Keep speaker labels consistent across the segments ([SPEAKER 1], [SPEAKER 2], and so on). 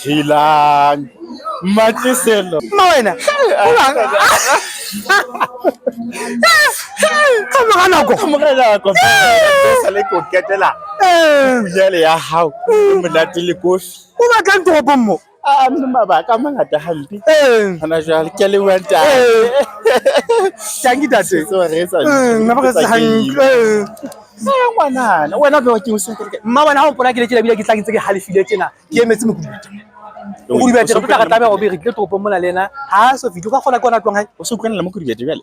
[SPEAKER 1] Hilang Matiselo
[SPEAKER 2] Mawena
[SPEAKER 1] Kamagana ko sale ko ketela Jale ya hao monate le kofi
[SPEAKER 2] o batlang toropo mo
[SPEAKER 1] a mabaka a mangata hampe hana jwale ke le wanta
[SPEAKER 2] tangi tate
[SPEAKER 1] so re sa
[SPEAKER 2] mabaka sa hantle
[SPEAKER 1] ngwana wena be wa ke o sentle
[SPEAKER 2] mawena ha o mpona ke le ke tla ke ntse ke halefile tjena ke emetse mokudi o di batla re tla ka tabe o be re tle topo mona lena ha so fitlo ka kgona kona tlwang
[SPEAKER 1] o se utlwana mo kudi bjale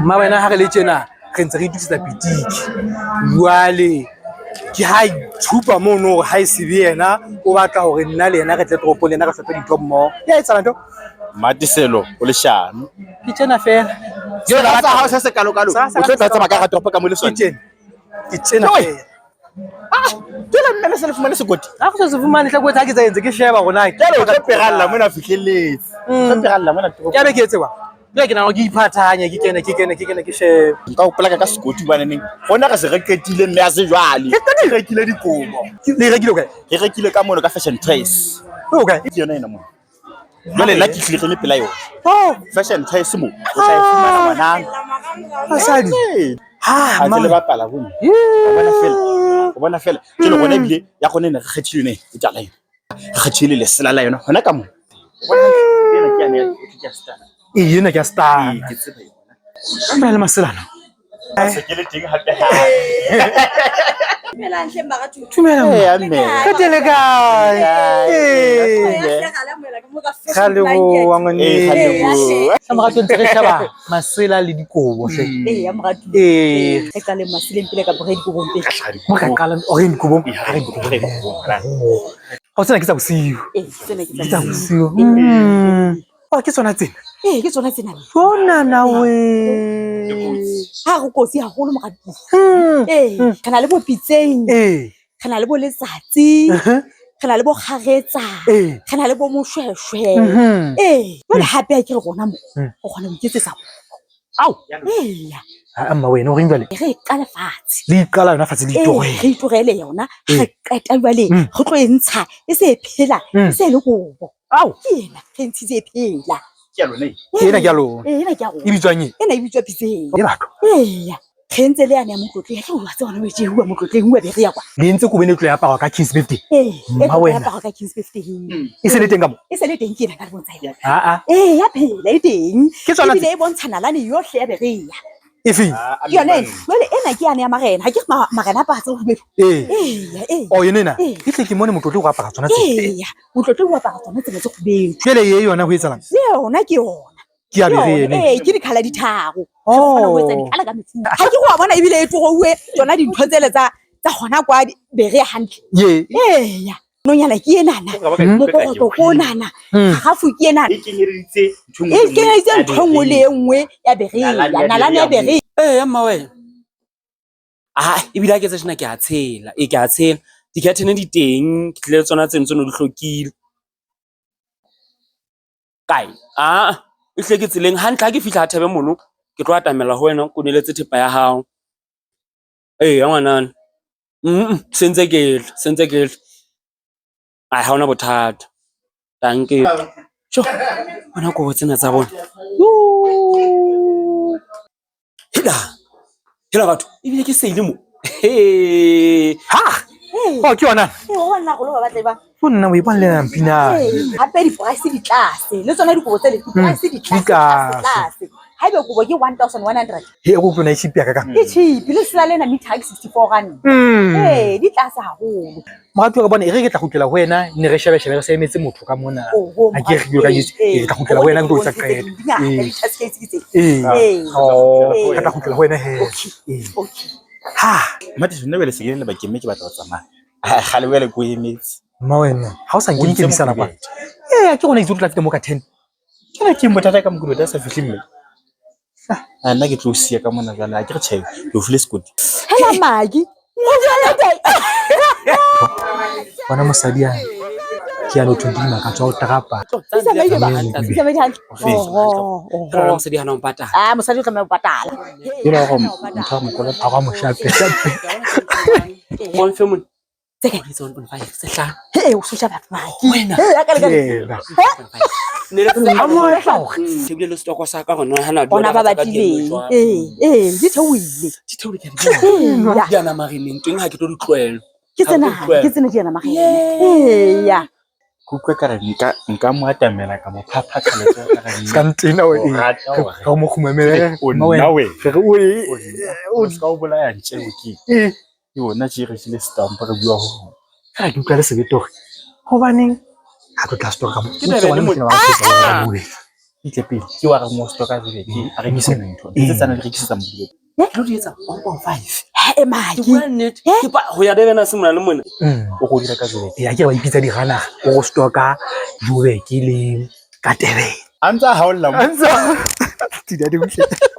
[SPEAKER 2] mawena ha re le tjena re ntse re itusetsa pitiki jwale ke ha tshupa mono ha e se be yena o batla hore nna le yena re tle topo lena ka hlotse ditho mmo ya etsana ntho
[SPEAKER 1] Matiselo o le shano
[SPEAKER 2] ke tjena fela
[SPEAKER 1] ke la sa ha se se kalo o tlo tlatsa maka ga topo ka mo le sona
[SPEAKER 2] ke tjena fela
[SPEAKER 1] Tela mme se le fumane sekoti
[SPEAKER 2] a go se fumane tla go tla ke tsentse ke sheba gona
[SPEAKER 1] ke le go peralla mona fihlelletse go peralla mona topo
[SPEAKER 2] ke be ke etse wa ke nna go iphathanya ke kene ke sheba
[SPEAKER 1] nka o polaka ka sekoti ba neng gona ga se re ketile mme a se jwale ke tla di rekile dikobo
[SPEAKER 2] le rekile kae
[SPEAKER 1] ke rekile ka mono ka fashion choice
[SPEAKER 2] okay
[SPEAKER 1] ke yona ena mo jwale la ke tlile pela yona
[SPEAKER 2] oh
[SPEAKER 1] fashion choice mo o tla e fumana ngwanang
[SPEAKER 2] basadi
[SPEAKER 1] ha le bapala bo o bona fela ke le gona bile ya gone ne re kgethile ne e tala yona re kgethile le sela la yona hona ka mo bona ena ke ane ke ya star
[SPEAKER 2] yena ke a star
[SPEAKER 1] ke tsebe yona
[SPEAKER 2] ka le maselana
[SPEAKER 1] se ke le teng hape
[SPEAKER 2] tumela
[SPEAKER 1] mme
[SPEAKER 2] ka tele kae khale go wa ngone sa mo gatwe ntse re shaba masela le dikobo hle
[SPEAKER 3] ya mogatu e ka le masileng pele ka bogedi go bompe
[SPEAKER 2] mo ka qala o re dikobo o tsena ke tsa bosiu
[SPEAKER 3] tsena ke
[SPEAKER 2] ke tsa bosiu o ke tsona tsena
[SPEAKER 3] ke tsona tsena
[SPEAKER 2] bona nawe
[SPEAKER 3] ha go kotsi haholo mogatu kana le bo pitseng kana le bo letsatsi kana le bo khagetsa kana le bo moshweshwe bona hape a ke re gona mo go gona go iketsetsa
[SPEAKER 2] au
[SPEAKER 3] ya
[SPEAKER 2] amma wena o reng jale
[SPEAKER 3] re qala fatshe
[SPEAKER 2] le iqala yona fatshe le itogela
[SPEAKER 3] re itogele yona ga qeta jale go tlo e ntsha e se phela e se le gobo
[SPEAKER 2] au
[SPEAKER 3] yena re ntshitse phela
[SPEAKER 1] ke lona
[SPEAKER 2] ena ke a lona
[SPEAKER 3] ena ke a go
[SPEAKER 2] e bitswang
[SPEAKER 3] ena e bitswa pitseng
[SPEAKER 2] e batho
[SPEAKER 3] ya ge ntse le yana motlotle ya ke wa tsona o je hua motlotleng hua be re ya kwa
[SPEAKER 2] le ntse go bene tlo ya apara ka Kings 50
[SPEAKER 3] e wena ba ka Kings 50
[SPEAKER 2] e se le teng ka mo
[SPEAKER 3] e se le teng ke ena ka bontsha ya
[SPEAKER 2] a
[SPEAKER 3] ya phela e teng
[SPEAKER 2] ke tsona
[SPEAKER 3] e bontshana lane yohle ya be re ya
[SPEAKER 2] efe
[SPEAKER 3] yona jwale ena ke yana ya marena ga ke marena pa tse go bedu
[SPEAKER 2] o yena e tle ke mone motlotle go apara tsona tse
[SPEAKER 3] motlotle go apara tsona tse go bedu
[SPEAKER 2] jele ye yona go etsalang
[SPEAKER 3] yona ke yona
[SPEAKER 2] ke a be ene
[SPEAKER 3] ke di khala di thago go etsa di khala ka metsi ha ke go bona ebile e tlogowe tsona dintho tsele tsa gona kwa be re hantle ya nonyana ke enana mokokotlo ko nana gafu ke enana
[SPEAKER 1] e kenyereditse
[SPEAKER 3] ntho nngwe le nngwe ya be re ya nalane ya be re
[SPEAKER 4] mma wena ebile ke tse tsena ke a tshela ke a tshela di-curtain di teng ke tlile tsona tseno di hlokile kae e hle ke tseleng hantle ha ke fihla Thabe mono ke tlo atamela ho wena ko neletse thepa ya hao ya ngwanana sentse ke ha hona bothata danke sho bona go tsena tsa bona hela batho ebile ke seile mo
[SPEAKER 2] o ke yona
[SPEAKER 3] ona go lo ba batla ba
[SPEAKER 2] o nna o ipalela mpina
[SPEAKER 3] hape di price di tlase le tsona di go tse di price di tlase ha be go ke 1100
[SPEAKER 2] he go tsona cheap ya ka
[SPEAKER 3] ke cheap le sala lena meter 64 rand di tlase haholo
[SPEAKER 2] mo ga bona e re ke tla gutlela go wena ne re shebe re se emetse motho ka mona a ke re ka ditse e tla gutlela go wena go tsa qeta ka tla gutlela go wena he
[SPEAKER 1] mate se nne be le se le ba ke mme ke batla go tsamaya ga le wele go emetse
[SPEAKER 2] ma wena ha o sa nke ke bisana kwa ke gona itse tla fete mo ka 10
[SPEAKER 1] ke na ke mbotata ka mokudi da sa fihle mme nna ke tlo sia ka mona jana a ke re tshebe lo file sekoti
[SPEAKER 3] hela magi
[SPEAKER 2] bona mosadi ya ke ya no 20 maka tswa o trapa
[SPEAKER 4] mosadi hana o patala
[SPEAKER 3] mosadi o tsamaya o patala
[SPEAKER 1] ke la go ntho mo kola
[SPEAKER 2] a ga mo shape
[SPEAKER 4] mon fe mon
[SPEAKER 3] tse kae?
[SPEAKER 4] It's 1.5 se hlano.
[SPEAKER 3] He o social maki.
[SPEAKER 4] Wena.
[SPEAKER 3] Ya ka le ka.
[SPEAKER 4] Ne le tsa tebile le stock sa ka gona hana
[SPEAKER 3] Ona ba batileng. Di theoile.
[SPEAKER 4] di theole ke di.
[SPEAKER 3] Ya.
[SPEAKER 4] Di ana marineng teng ha ke tlo di tloela.
[SPEAKER 3] Ke tsena di ana magi. Ya.
[SPEAKER 1] Kutlwe ka re nka mo atamela ka mo phaphatsa le
[SPEAKER 2] Ka ntena we. Ka mo khumamela.
[SPEAKER 1] nawe
[SPEAKER 2] Re
[SPEAKER 1] o ska o bolaya ntse o ke yona tse re sile stampa re bua ho
[SPEAKER 2] ka ke utlwa le sebete hore hobaneng ha tlo tla store ka mo.
[SPEAKER 4] Ke taba le mo.
[SPEAKER 1] itle pele ke wa re mo stoka zile ke a re kise ntho tse tsana re kise mo dile
[SPEAKER 4] Tlo di etsa 1.5.
[SPEAKER 3] He maki.
[SPEAKER 4] Ke bua nnete. Ke ba ho ya Durban se mona le mona.
[SPEAKER 1] o go dira ka zile
[SPEAKER 2] Ya ke ba ipitsa di gana go stoka Joburg le ka Durban.
[SPEAKER 1] antsa ha o lla mo
[SPEAKER 2] Antsa. Tidak ada